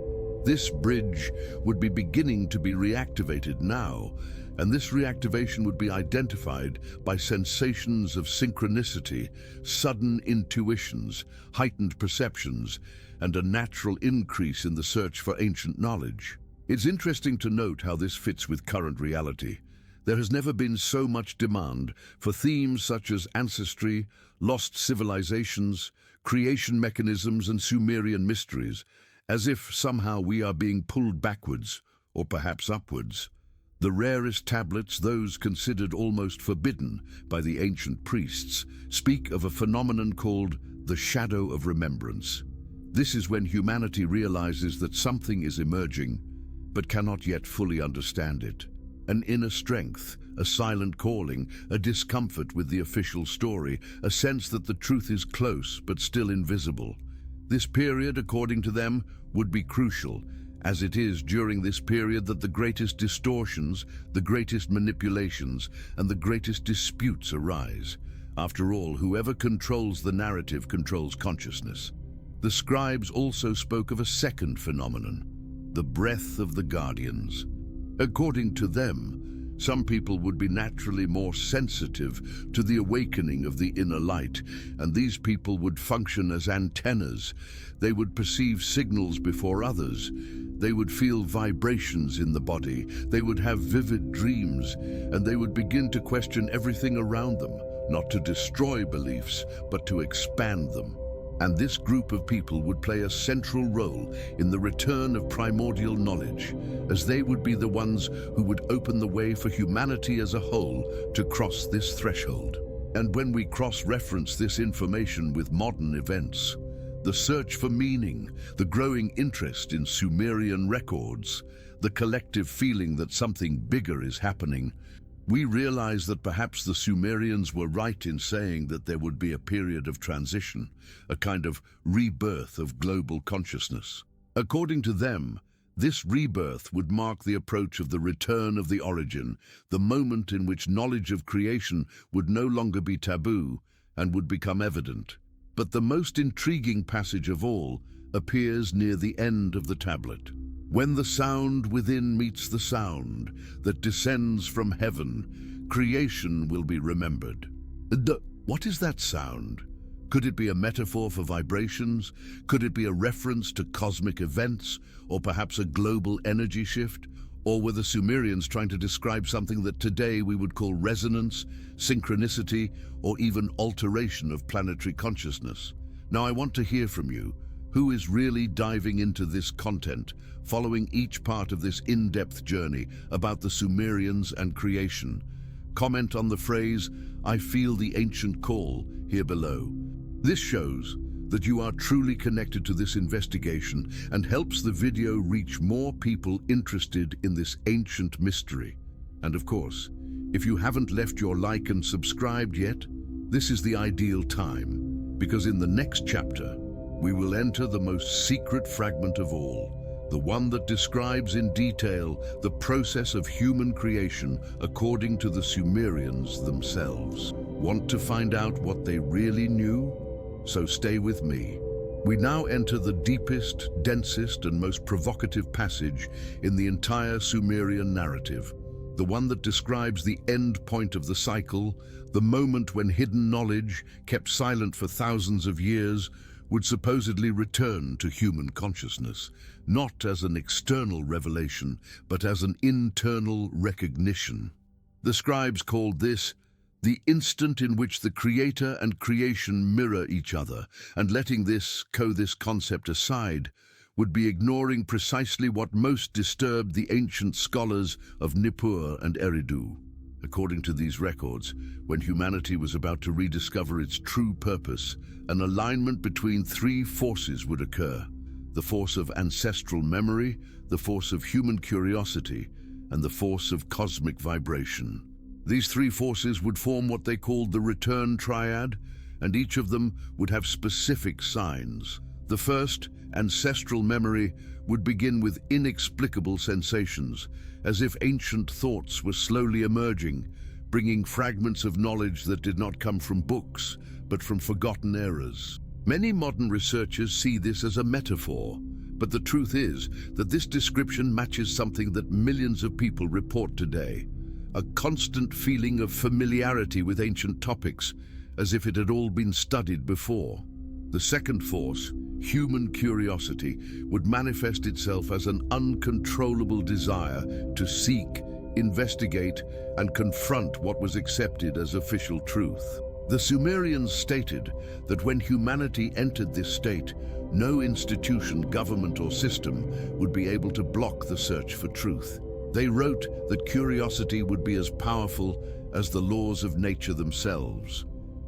This bridge would be beginning to be reactivated now, and this reactivation would be identified by sensations of synchronicity, sudden intuitions, heightened perceptions, and a natural increase in the search for ancient knowledge. It's interesting to note how this fits with current reality. There has never been so much demand for themes such as ancestry, lost civilizations, creation mechanisms, and Sumerian mysteries, as if somehow we are being pulled backwards, or perhaps upwards. The rarest tablets, those considered almost forbidden by the ancient priests, speak of a phenomenon called the shadow of remembrance. This is when humanity realizes that something is emerging, but cannot yet fully understand it. An inner strength, a silent calling, a discomfort with the official story, a sense that the truth is close but still invisible. This period, according to them, would be crucial, as it is during this period that the greatest distortions, the greatest manipulations, and the greatest disputes arise. After all, whoever controls the narrative controls consciousness. The scribes also spoke of a second phenomenon, the breath of the guardians. According to them, some people would be naturally more sensitive to the awakening of the inner light, and these people would function as antennas. They would perceive signals before others. They would feel vibrations in the body. They would have vivid dreams, and they would begin to question everything around them, not to destroy beliefs, but to expand them. And this group of people would play a central role in the return of primordial knowledge, as they would be the ones who would open the way for humanity as a whole to cross this threshold. And when we cross-reference this information with modern events, the search for meaning, the growing interest in Sumerian records, the collective feeling that something bigger is happening, we realize that perhaps the Sumerians were right in saying that there would be a period of transition, a kind of rebirth of global consciousness. According to them, this rebirth would mark the approach of the return of the origin, the moment in which knowledge of creation would no longer be taboo and would become evident. But the most intriguing passage of all appears near the end of the tablet. When the sound within meets the sound that descends from heaven, creation will be remembered. What is that sound? Could it be a metaphor for vibrations? Could it be a reference to cosmic events, or perhaps a global energy shift? Or were the Sumerians trying to describe something that today we would call resonance, synchronicity, or even alteration of planetary consciousness? Now I want to hear from you. Who is really diving into this content, following each part of this in-depth journey about the Sumerians and creation? Comment on the phrase, "I feel the ancient call," here below. This shows that you are truly connected to this investigation and helps the video reach more people interested in this ancient mystery. And of course, if you haven't left your like and subscribed yet, this is the ideal time, because in the next chapter, we will enter the most secret fragment of all, the one that describes in detail the process of human creation according to the Sumerians themselves. Want to find out what they really knew? So stay with me. We now enter the deepest, densest, and most provocative passage in the entire Sumerian narrative, the one that describes the end point of the cycle, the moment when hidden knowledge, kept silent for thousands of years, would supposedly return to human consciousness, not as an external revelation, but as an internal recognition. The scribes called this the instant in which the creator and creation mirror each other, and letting this concept aside would be ignoring precisely what most disturbed the ancient scholars of Nippur and Eridu. According to these records, when humanity was about to rediscover its true purpose, an alignment between three forces would occur: the force of ancestral memory, the force of human curiosity, and the force of cosmic vibration. These three forces would form what they called the return triad, and each of them would have specific signs. The first, ancestral memory, would begin with inexplicable sensations, as if ancient thoughts were slowly emerging, bringing fragments of knowledge that did not come from books, but from forgotten eras. Many modern researchers see this as a metaphor, but the truth is that this description matches something that millions of people report today: a constant feeling of familiarity with ancient topics, as if it had all been studied before. The second force, human curiosity, would manifest itself as an uncontrollable desire to seek, investigate, and confront what was accepted as official truth. The Sumerians stated that when humanity entered this state, no institution, government, or system would be able to block the search for truth. They wrote that curiosity would be as powerful as the laws of nature themselves,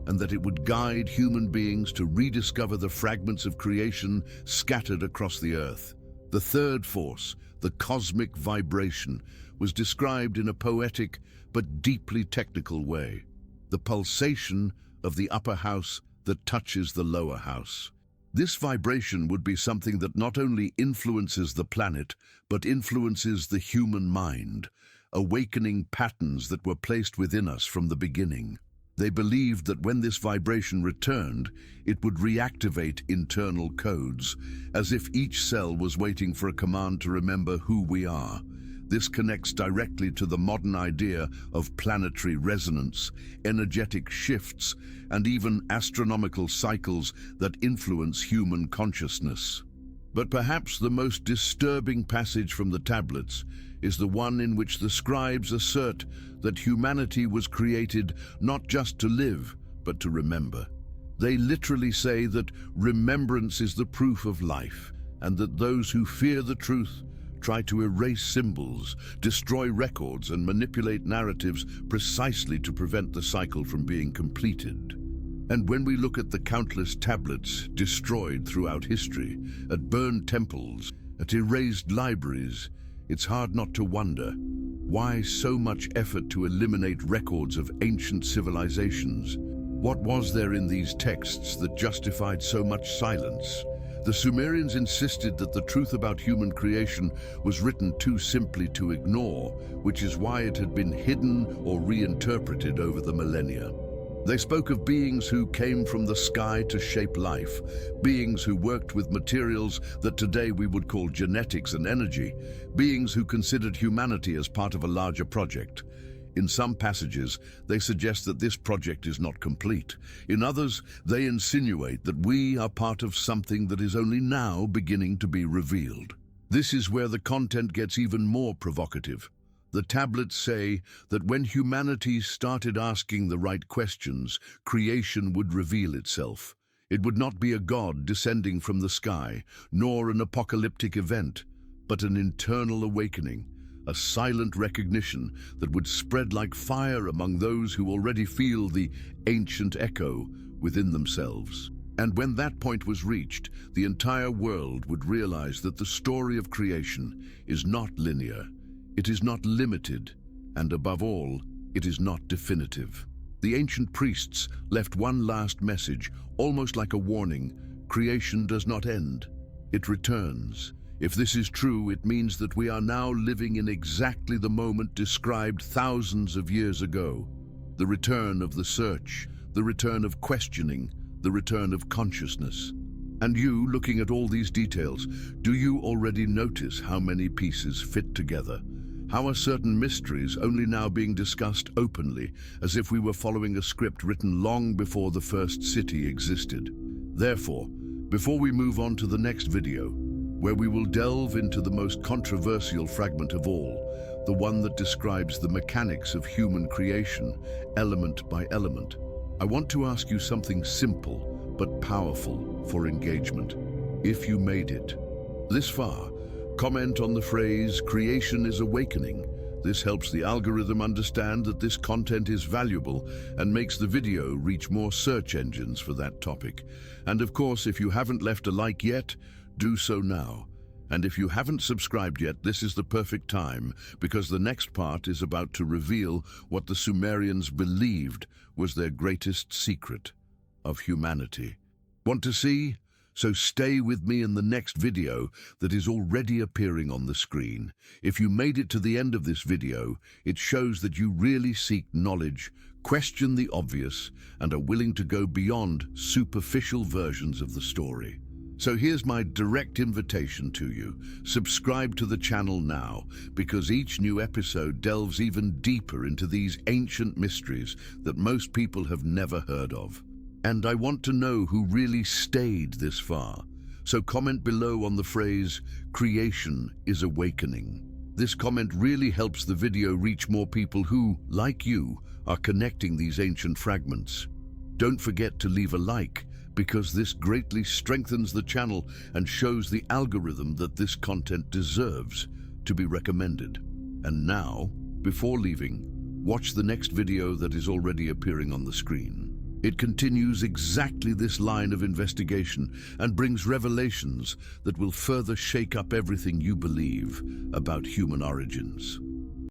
and that it would guide human beings to rediscover the fragments of creation scattered across the earth. The third force, the cosmic vibration, was described in a poetic but deeply technical way: the pulsation of the upper house that touches the lower house. This vibration would be something that not only influences the planet, but influences the human mind, awakening patterns that were placed within us from the beginning. They believed that when this vibration returned, it would reactivate internal codes, as if each cell was waiting for a command to remember who we are. This connects directly to the modern idea of planetary resonance, energetic shifts, and even astronomical cycles that influence human consciousness. But perhaps the most disturbing passage from the tablets is the one in which the scribes assert that humanity was created not just to live, but to remember. They literally say that remembrance is the proof of life, and that those who fear the truth try to erase symbols, destroy records, and manipulate narratives precisely to prevent the cycle from being completed. And when we look at the countless tablets destroyed throughout history, at burned temples, at erased libraries, it's hard not to wonder, why so much effort to eliminate records of ancient civilizations? What was there in these texts that justified so much silence? The Sumerians insisted that the truth about human creation was written too simply to ignore, which is why it had been hidden or reinterpreted over the millennia. They spoke of beings who came from the sky to shape life, beings who worked with materials that today we would call genetics and energy, beings who considered humanity as part of a larger project. In some passages, they suggest that this project is not complete. In others, they insinuate that we are part of something that is only now beginning to be revealed. This is where the content gets even more provocative. The tablets say that when humanity started asking the right questions, creation would reveal itself. It would not be a god descending from the sky, nor an apocalyptic event, but an internal awakening, a silent recognition that would spread like fire among those who already feel the ancient echo within themselves. And when that point was reached, the entire world would realize that the story of creation is not linear, it is not limited, and above all, it is not definitive. The ancient priests left one last message, almost like a warning: creation does not end, it returns. If this is true, it means that we are now living in exactly the moment described thousands of years ago. The return of the search, the return of questioning, the return of consciousness. And you, looking at all these details, do you already notice how many pieces fit together? How are certain mysteries only now being discussed openly, as if we were following a script written long before the first city existed? Therefore, before we move on to the next video, where we will delve into the most controversial fragment of all, the one that describes the mechanics of human creation, element by element, I want to ask you something simple but powerful for engagement. If you made it this far, comment on the phrase "creation is awakening." This helps the algorithm understand that this content is valuable and makes the video reach more search engines for that topic. And of course, if you haven't left a like yet, do so now. And if you haven't subscribed yet, this is the perfect time, because the next part is about to reveal what the Sumerians believed was their greatest secret of humanity. Want to see? So stay with me in the next video that is already appearing on the screen. If you made it to the end of this video, it shows that you really seek knowledge, question the obvious, and are willing to go beyond superficial versions of the story. So here's my direct invitation to you. Subscribe to the channel now, because each new episode delves even deeper into these ancient mysteries that most people have never heard of. And I want to know who really stayed this far. So comment below on the phrase, "creation is awakening." This comment really helps the video reach more people who, like you, are connecting these ancient fragments. Don't forget to leave a like, because this greatly strengthens the channel and shows the algorithm that this content deserves to be recommended. And now, before leaving, watch the next video that is already appearing on the screen. It continues exactly this line of investigation and brings revelations that will further shake up everything you believe about human origins.